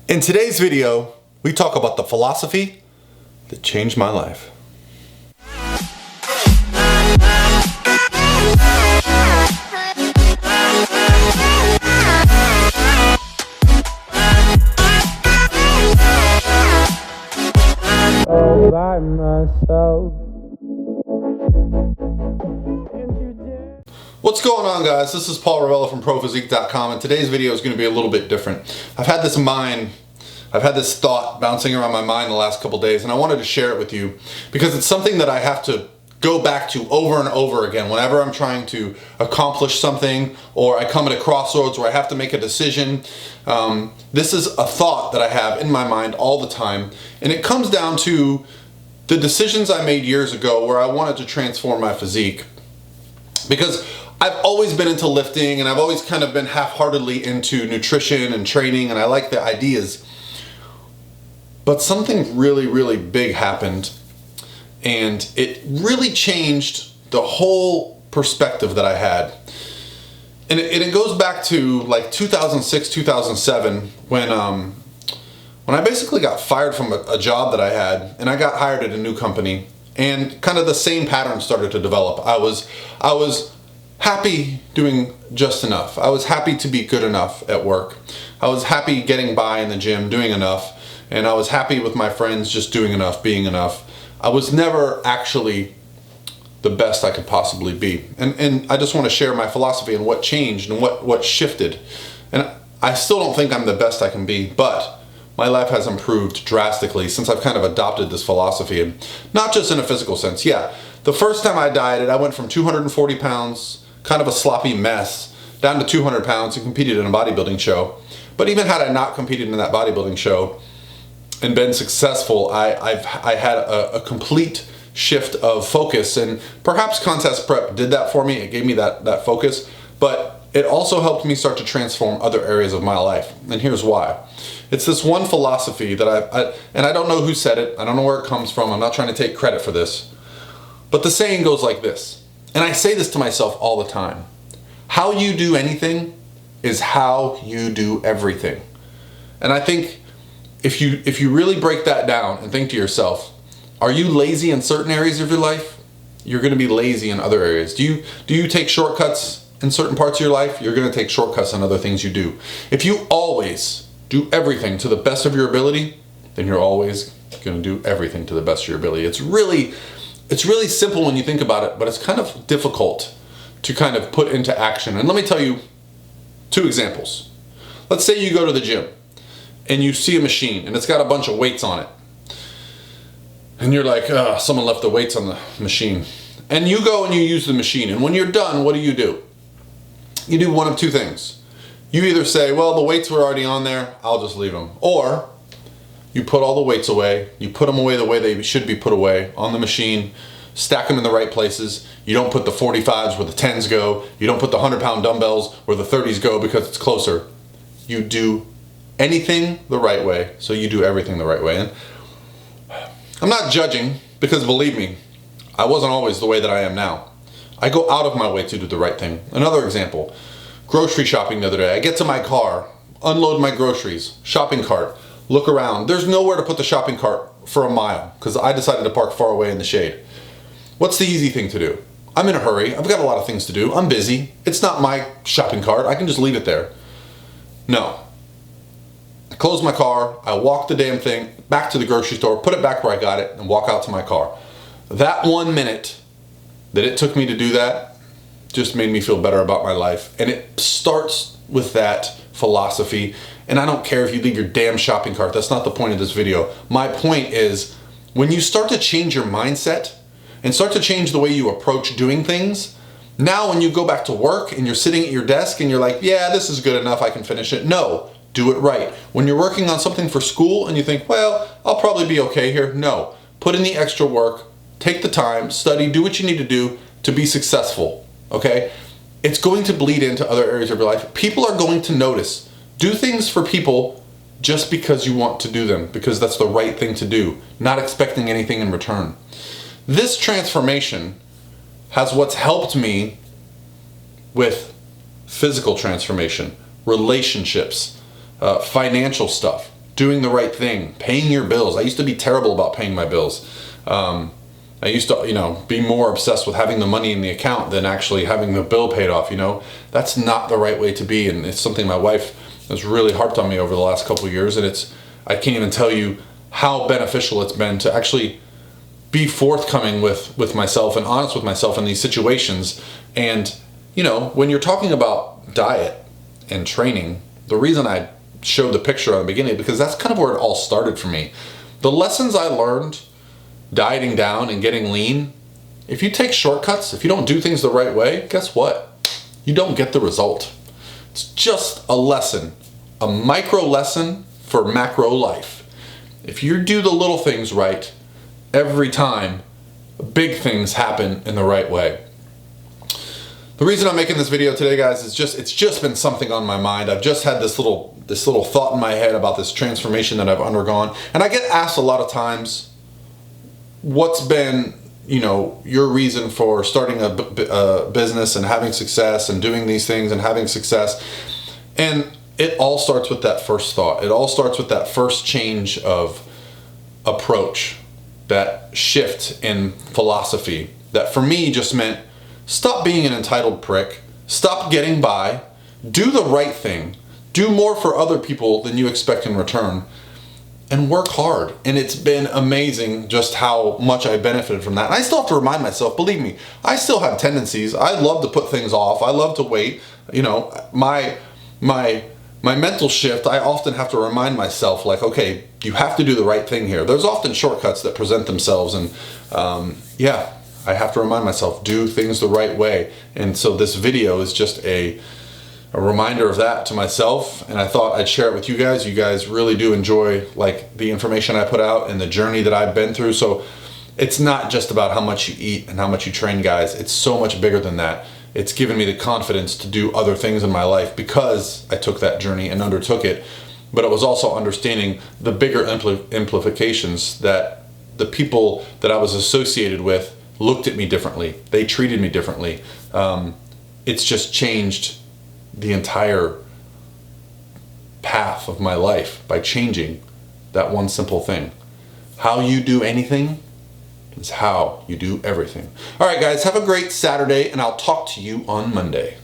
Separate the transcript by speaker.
Speaker 1: In today's video, we talk about the philosophy that changed my life.
Speaker 2: All by myself.
Speaker 1: What's going on, guys? This is Paul Revelia from ProPhysique.com, and today's video is going to be a little bit different. I've had this thought bouncing around my mind the last couple days, and I wanted to share it with you because it's something that I have to go back to over and over again whenever I'm trying to accomplish something or I come at a crossroads where I have to make a decision. This is a thought that I have in my mind all the time, and it comes down to the decisions I made years ago where I wanted to transform my physique. Because I've always been into lifting, and I've always kind of been half-heartedly into nutrition and training, and I like the ideas. But something really, really big happened, and it really changed the whole perspective that I had. And it goes back to like 2006, 2007, when I basically got fired from a job that I had, and I got hired at a new company, and kind of the same pattern started to develop. I was happy doing just enough. I was happy to be good enough at work. I was happy getting by in the gym, doing enough. And I was happy with my friends just doing enough, being enough. I was never actually the best I could possibly be. And I just want to share my philosophy and what changed and what shifted. And I still don't think I'm the best I can be, but my life has improved drastically since I've kind of adopted this philosophy. And not just in a physical sense. Yeah, the first time I dieted, I went from 240 pounds, kind of a sloppy mess, down to 200 pounds and competed in a bodybuilding show. But even had I not competed in that bodybuilding show and been successful, I had a complete shift of focus, and perhaps contest prep did that for me. It gave me that focus, but it also helped me start to transform other areas of my life. And here's why. It's this one philosophy that and I don't know who said it. I don't know where it comes from. I'm not trying to take credit for this. But the saying goes like this. And I say this to myself all the time. How you do anything is how you do everything. And I think if you really break that down and think to yourself, are you lazy in certain areas of your life? You're going to be lazy in other areas. Do you take shortcuts in certain parts of your life? You're going to take shortcuts in other things you do. If you always do everything to the best of your ability, then you're always going to do everything to the best of your ability. It's really simple when you think about it, but it's kind of difficult to kind of put into action. And let me tell you two examples. Let's say you go to the gym and you see a machine and it's got a bunch of weights on it. And you're like, oh, someone left the weights on the machine. And you go and you use the machine. And when you're done, what do? You do one of two things. You either say, well, the weights were already on there, I'll just leave them. Or you put all the weights away, you put them away the way they should be put away on the machine, stack them in the right places. You don't put the 45s where the 10s go. You don't put the 100-pound dumbbells where the 30s go because it's closer. You do anything the right way, so you do everything the right way. And I'm not judging, because believe me, I wasn't always the way that I am now. I go out of my way to do the right thing. Another example, grocery shopping the other day. I get to my car, unload my groceries, shopping cart, look around. There's nowhere to put the shopping cart for a mile because I decided to park far away in the shade. What's the easy thing to do? I'm in a hurry. I've got a lot of things to do. I'm busy. It's not my shopping cart. I can just leave it there. No. I close my car. I walk the damn thing back to the grocery store, put it back where I got it, and walk out to my car. That 1 minute that it took me to do that just made me feel better about my life. And it starts with that philosophy. And I don't care if you leave your damn shopping cart. That's not the point of this video. My point is, when you start to change your mindset and start to change the way you approach doing things, now when you go back to work and you're sitting at your desk and you're like, yeah, this is good enough, I can finish it. No, do it right. When you're working on something for school and you think, well, I'll probably be okay here. No, put in the extra work, take the time, study, do what you need to do to be successful, okay? It's going to bleed into other areas of your life. People are going to notice. Do things for people just because you want to do them, because that's the right thing to do, not expecting anything in return. This transformation has what's helped me with physical transformation, relationships, financial stuff. doing the right thing, paying your bills. I used to be terrible about paying my bills. I used to, be more obsessed with having the money in the account than actually having the bill paid off, That's not the right way to be, and it's something my wife has really harped on me over the last couple of years, and I can't even tell you how beneficial it's been to actually be forthcoming with myself and honest with myself in these situations. And, when you're talking about diet and training, the reason I showed the picture at the beginning, because that's kind of where it all started for me. The lessons I learned dieting down and getting lean, if you take shortcuts, if you don't do things the right way, guess what? You don't get the result. It's just a lesson, a micro lesson for macro life. If you do the little things right, every time, big things happen in the right way. The reason I'm making this video today, guys, is it's just been something on my mind. I've just had this little thought in my head about this transformation that I've undergone. And I get asked a lot of times, what's been, your reason for starting a business and having success and doing these things and having success? And it all starts with that first thought. It all starts with that first change of approach, that shift in philosophy that for me just meant stop being an entitled prick, stop getting by, do the right thing, do more for other people than you expect in return, and work hard. And it's been amazing just how much I benefited from that. And I still have to remind myself, believe me, I still have tendencies. I love to put things off. I love to wait. My mental shift, I often have to remind myself, like, okay, you have to do the right thing here. There's often shortcuts that present themselves, and I have to remind myself, do things the right way. And so this video is just a reminder of that to myself, and I thought I'd share it with you guys. You guys really do enjoy the information I put out and the journey that I've been through. So it's not just about how much you eat and how much you train, guys. It's so much bigger than that. It's given me the confidence to do other things in my life because I took that journey and undertook it. But it was also understanding the bigger implications, that the people that I was associated with looked at me differently. They treated me differently. It's just changed the entire path of my life by changing that one simple thing. How you do anything is how you do everything. All right, guys, have a great Saturday, and I'll talk to you on Monday.